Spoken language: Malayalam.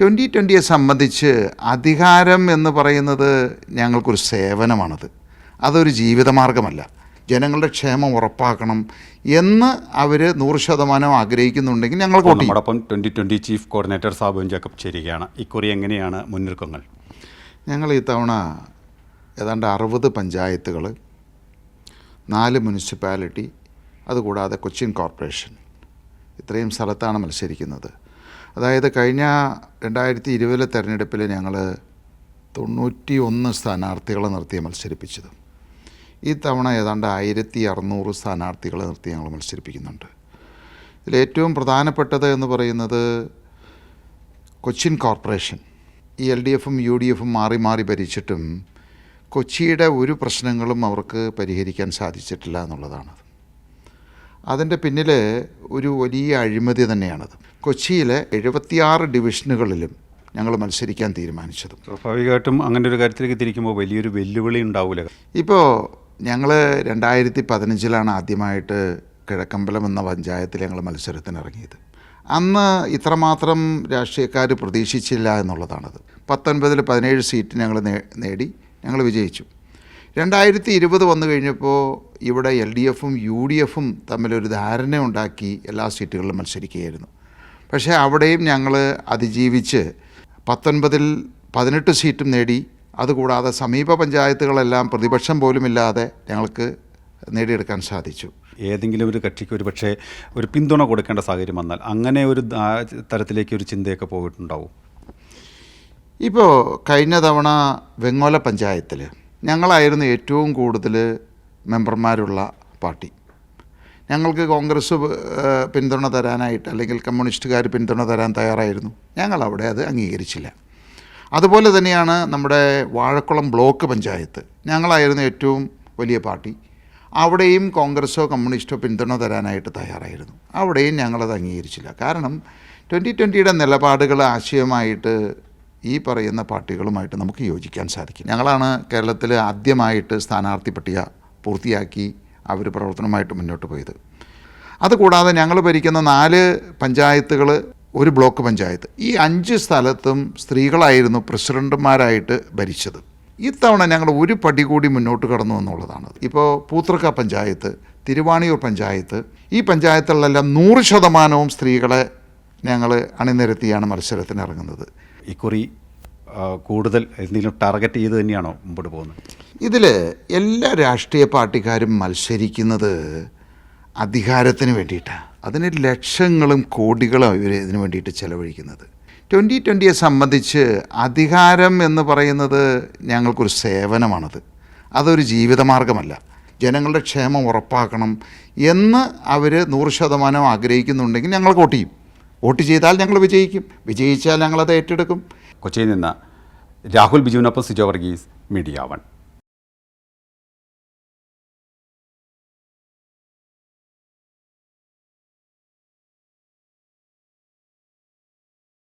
2020 സംബന്ധിച്ച് അധികാരം എന്ന് പറയുന്നത് ഞങ്ങൾക്കൊരു സേവനമാണത്. അതൊരു ജീവിതമാർഗമല്ല. ജനങ്ങളുടെ ക്ഷേമം ഉറപ്പാക്കണം എന്ന് അവർ 100% ആഗ്രഹിക്കുന്നുണ്ടെങ്കിൽ ഞങ്ങൾ വോട്ട് ചെയ്യും. നമ്മോടൊപ്പം 2020 ചീഫ് കോർഡിനേറ്റർ സാബു ജേക്കബ് ചേരുകയാണ്. ഇക്കുറി എങ്ങനെയാണ് മുന്നൊരുക്കങ്ങൾ? ഞങ്ങൾ ഈ തവണ ഏതാണ്ട് 60 പഞ്ചായത്തുകൾ, 4 മുനിസിപ്പാലിറ്റി, അതുകൂടാതെ കൊച്ചിൻ കോർപ്പറേഷൻ, ഇത്രയും സ്ഥലത്താണ് മത്സരിക്കുന്നത്. അതായത് കഴിഞ്ഞ 2020 തെരഞ്ഞെടുപ്പിൽ ഞങ്ങൾ 91 സ്ഥാനാർത്ഥികളെ നിർത്തി മത്സരിപ്പിച്ചത്. ഈ തവണ ഏതാണ്ട് 1600 സ്ഥാനാർത്ഥികളെ നിർത്തി ഞങ്ങൾ മത്സരിപ്പിക്കുന്നുണ്ട്. ഇതിലേറ്റവും പ്രധാനപ്പെട്ടത് എന്ന് പറയുന്നത് കൊച്ചിൻ കോർപ്പറേഷൻ. ഈ LDFും UDFും മാറി മാറി ഭരിച്ചിട്ടും കൊച്ചിയുടെ ഒരു പ്രശ്നങ്ങളും അവർക്ക് പരിഹരിക്കാൻ സാധിച്ചിട്ടില്ല എന്നുള്ളതാണ്. അതിൻ്റെ പിന്നിൽ ഒരു വലിയ അഴിമതി തന്നെയാണത്. കൊച്ചിയിലെ 76 ഡിവിഷനുകളിലും ഞങ്ങൾ മത്സരിക്കാൻ തീരുമാനിച്ചത്. സ്വാഭാവികമായിട്ടും അങ്ങനെ ഒരു കാര്യത്തിലേക്ക് തിരിക്കുമ്പോൾ വലിയൊരു വെല്ലുവിളി ഉണ്ടാവില്ല. ഇപ്പോൾ ഞങ്ങൾ 2015 ആദ്യമായിട്ട് കിഴക്കമ്പലം എന്ന പഞ്ചായത്തിൽ ഞങ്ങൾ മത്സരത്തിനിറങ്ങിയത്. അന്ന് ഇത്രമാത്രം രാഷ്ട്രീയക്കാർ പ്രതീക്ഷിച്ചില്ല എന്നുള്ളതാണത്. 19 17 സീറ്റ് ഞങ്ങൾ നേടി, ഞങ്ങൾ വിജയിച്ചു. 2020 വന്നു കഴിഞ്ഞപ്പോൾ ഇവിടെ LDFും UDFും തമ്മിലൊരു ധാരണ ഉണ്ടാക്കി എല്ലാ സീറ്റുകളിലും മത്സരിക്കുകയായിരുന്നു. പക്ഷേ അവിടെയും ഞങ്ങൾ അതിജീവിച്ച് 19 18 സീറ്റും നേടി. അതുകൂടാതെ സമീപ പഞ്ചായത്തുകളെല്ലാം പ്രതിപക്ഷം പോലുമില്ലാതെ ഞങ്ങൾക്ക് നേടിയെടുക്കാൻ സാധിച്ചു. ഏതെങ്കിലും ഒരു കക്ഷിക്ക് ഒരു പക്ഷേ ഒരു പിന്തുണ കൊടുക്കേണ്ട സാഹചര്യം വന്നാൽ അങ്ങനെ ഒരു തരത്തിലേക്ക് ഒരു ചിന്തയൊക്കെ പോയിട്ടുണ്ടാവും. ഇപ്പോൾ കഴിഞ്ഞ തവണ വെങ്ങോല പഞ്ചായത്തിൽ ഞങ്ങളായിരുന്നു ഏറ്റവും കൂടുതൽ മെമ്പർമാരുള്ള പാർട്ടി. ഞങ്ങൾക്ക് കോൺഗ്രസ് പിന്തുണ തരാനായിട്ട് അല്ലെങ്കിൽ കമ്മ്യൂണിസ്റ്റുകാർ പിന്തുണ തരാൻ തയ്യാറായിരുന്നു. ഞങ്ങളവിടെ അത് അംഗീകരിച്ചില്ല. അതുപോലെ തന്നെയാണ് നമ്മുടെ വാഴക്കുളം ബ്ലോക്ക് പഞ്ചായത്ത്. ഞങ്ങളായിരുന്നു ഏറ്റവും വലിയ പാർട്ടി. അവിടെയും കോൺഗ്രസോ കമ്മ്യൂണിസ്റ്റോ പിന്തുണ തരാനായിട്ട് തയ്യാറായിരുന്നു. അവിടെയും ഞങ്ങളത് അംഗീകരിച്ചില്ല. കാരണം 2020 നിലപാടുകൾ ആശയമായിട്ട് ഈ പറയുന്ന പാർട്ടികളുമായിട്ട് നമുക്ക് യോജിക്കാൻ സാധിക്കും. ഞങ്ങളാണ് കേരളത്തിൽ ആദ്യമായിട്ട് സ്ഥാനാർത്ഥി പട്ടിക പൂർത്തിയാക്കി അവർ പ്രവർത്തനമായിട്ട് മുന്നോട്ട് പോയത്. അതുകൂടാതെ ഞങ്ങൾ ഭരിക്കുന്ന 4 പഞ്ചായത്തുകൾ, ഒരു ബ്ലോക്ക് പഞ്ചായത്ത്, ഈ 5 സ്ഥലത്തും സ്ത്രീകളായിരുന്നു പ്രസിഡന്റുമാരായിട്ട് ഭരിച്ചത്. ഇത്തവണ ഞങ്ങൾ ഒരു പടി കൂടി മുന്നോട്ട് കടന്നു എന്നുള്ളതാണ്. ഇപ്പോൾ പൂത്തൃക്ക പഞ്ചായത്ത്, തിരുവാണിയൂർ പഞ്ചായത്ത്, ഈ പഞ്ചായത്തുകളിലെല്ലാം 100% സ്ത്രീകളെ ഞങ്ങൾ അണിനിരത്തിയാണ് മത്സരത്തിന് ഇറങ്ങുന്നത്. ഇക്കുറി കൂടുതൽ എന്തെങ്കിലും ടാർഗറ്റ് ചെയ്ത് തന്നെയാണോ മുമ്പോട്ട് പോകുന്നത്? ഇതിൽ എല്ലാ രാഷ്ട്രീയ പാർട്ടിക്കാരും മത്സരിക്കുന്നത് അധികാരത്തിന് വേണ്ടിയിട്ടാണ്. അതിന് ലക്ഷങ്ങളും കോടികളും ഇവർ ഇതിനു വേണ്ടിയിട്ട് ചെലവഴിക്കുന്നത്. 2020 സംബന്ധിച്ച് അധികാരം എന്ന് പറയുന്നത് ഞങ്ങൾക്കൊരു സേവനമാണത്. അതൊരു ജീവിതമാർഗമല്ല. ജനങ്ങളുടെ ക്ഷേമം ഉറപ്പാക്കണം എന്ന് അവർ 100% ആഗ്രഹിക്കുന്നുണ്ടെങ്കിൽ ഞങ്ങൾ വോട്ട് ചെയ്യും. വോട്ട് ചെയ്താൽ ഞങ്ങൾ വിജയിക്കും. വിജയിച്ചാൽ ഞങ്ങളത് ഏറ്റെടുക്കും. കൊച്ചിയിൽ നിന്ന് രാഹുൽ ബിജുവിനൊപ്പം സിജോ വർഗീസ്, മീഡിയ 1.